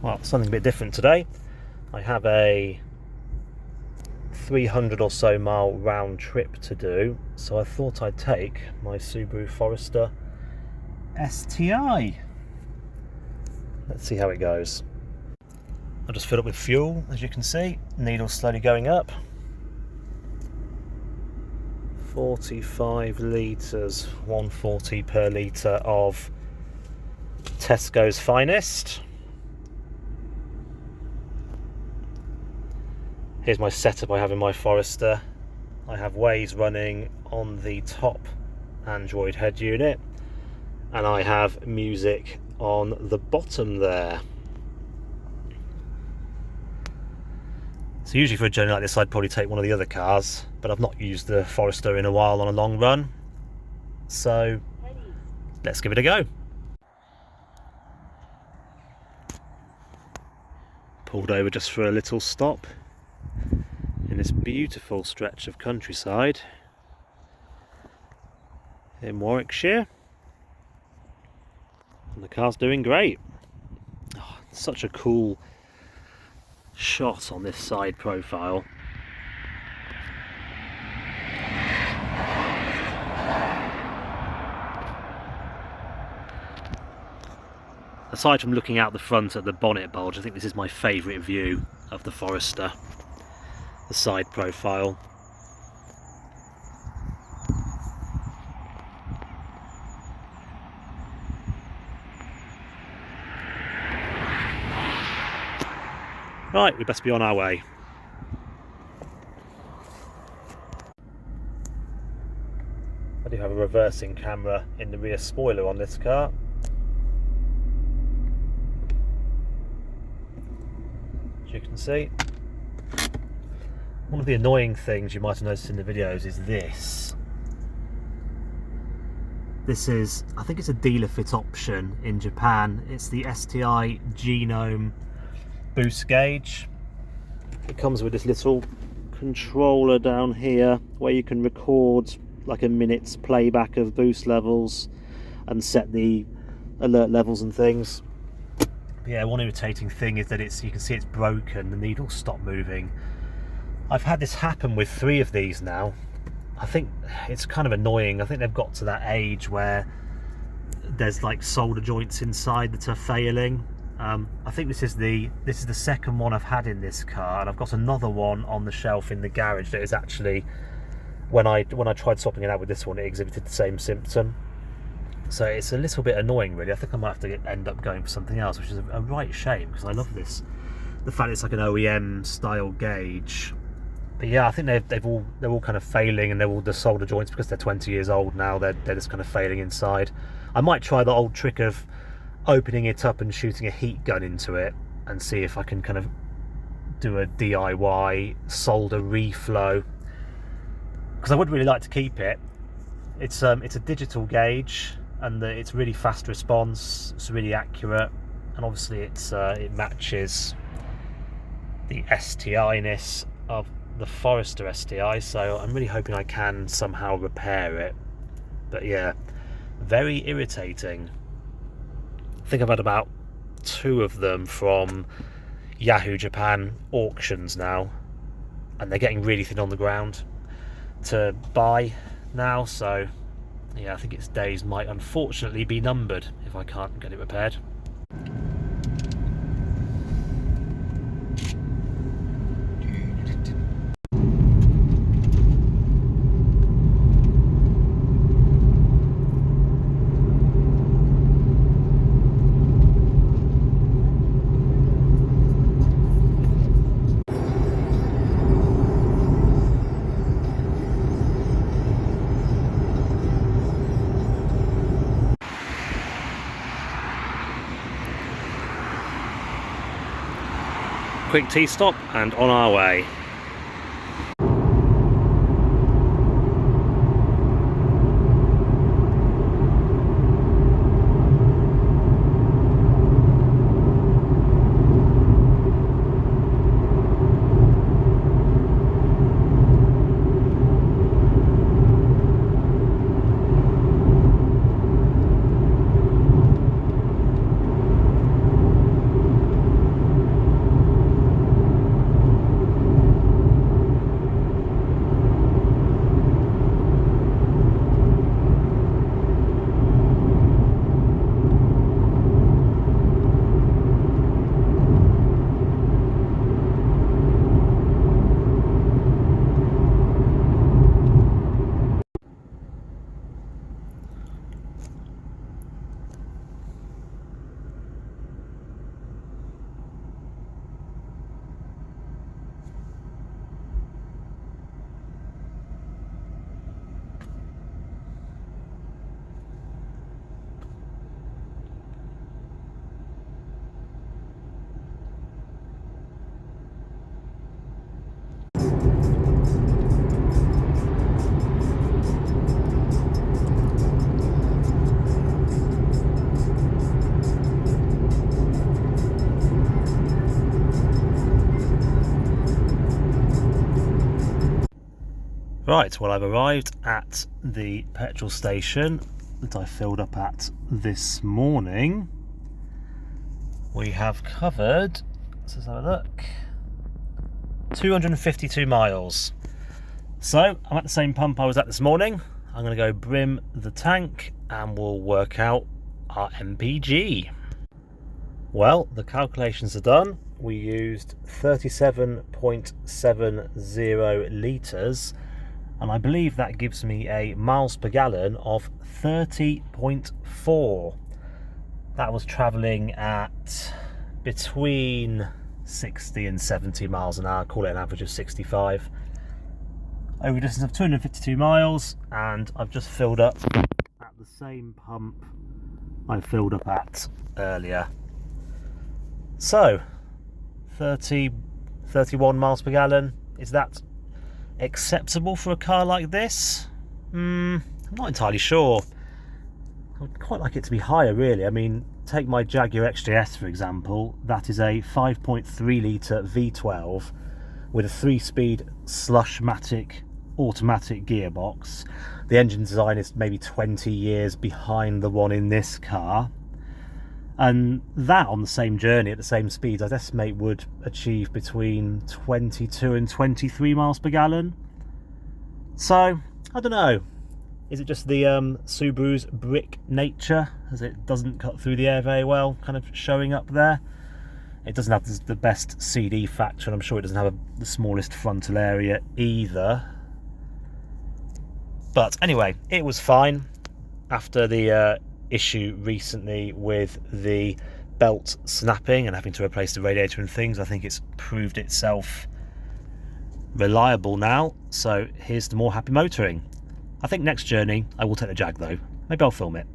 Well, something a bit different today. I have a 300 or so mile round trip to do, so I thought I'd take my Subaru Forester STI. Let's see how it goes. I'll just fill it with fuel, as you can see. Needle slowly going up. 45 litres, 140 per litre of Tesco's finest. Here's my setup I have in my Forester. I have Waze running on the top Android head unit, and I have music on the bottom there. So usually for a journey like this I'd probably take one of the other cars, but I've not used the Forester in a while on a long run, so let's give it a go. Pulled over just for a little stop in this beautiful stretch of countryside in Warwickshire, and the car's doing great. Oh, such a cool shot on this side profile. Aside from looking out the front at the bonnet bulge, I think this is my favourite view of the Forester, the side profile. Right, we best be on our way. I do have a reversing camera in the rear spoiler on this car. As you can see. One of the annoying things you might have noticed in the videos is this. This is, I think it's a dealer fit option in Japan. It's the STI Genome boost gauge. It comes with this little controller down here where you can record like a minute's playback of boost levels and set the alert levels and things. But yeah, one irritating thing is that you can see it's broken, the needle stopped moving. I've had this happen with 3 of these now. I think it's kind of annoying. I think they've got to that age where there's like solder joints inside that are failing. I think this is the second one I've had in this car, and I've got another one on the shelf in the garage that is actually, when I tried swapping it out with this one, it exhibited the same symptom. So it's a little bit annoying, really. I think I might have to end up going for something else, which is a right shame, because I love this. The fact it's like an OEM style gauge. But yeah, I think they're all kind of failing, and they're all the solder joints, because they're 20 years old now. They're just kind of failing inside. I might try the old trick of opening it up and shooting a heat gun into it and see if I can kind of do a DIY solder reflow, because I would really like to keep it. It's a digital gauge, and it's really fast response. It's really accurate, and obviously it matches the STI-ness of the Forester STI, so I'm really hoping I can somehow repair it. But yeah, very irritating. I think I've had about 2 of them from Yahoo Japan auctions now, and they're getting really thin on the ground to buy now, so yeah, I think its days might unfortunately be numbered if I can't get it repaired. Quick tea stop and on our way. Right, well, I've arrived at the petrol station that I filled up at this morning. We have covered, let's have a look, 252 miles. So I'm at the same pump I was at this morning. I'm going to go brim the tank and we'll work out our MPG. Well, the calculations are done. We used 37.70 litres, and I believe that gives me a miles per gallon of 30.4. That was travelling at between 60 and 70 miles an hour, call it an average of 65. Over a distance of 252 miles, and I've just filled up at the same pump I filled up at earlier. So, 31 miles per gallon, is that acceptable for a car like this? I'm not entirely sure. I'd quite like it to be higher, really. I mean, take my Jaguar XJS for example. That is a 5.3 litre V12 with a 3-speed Slushmatic automatic gearbox. The engine design is maybe 20 years behind the one in this car, and that on the same journey at the same speed I'd estimate would achieve between 22 and 23 miles per gallon. So I don't know, is it just the Subaru's brick nature, as it doesn't cut through the air very well, kind of showing up there? It doesn't have the best CD factor, and I'm sure it doesn't have the smallest frontal area either. But anyway, it was fine. After the issue recently with the belt snapping and having to replace the radiator and things, I think it's proved itself reliable now. So here's to more happy motoring. I think next journey I will take the Jag though. Maybe I'll film it.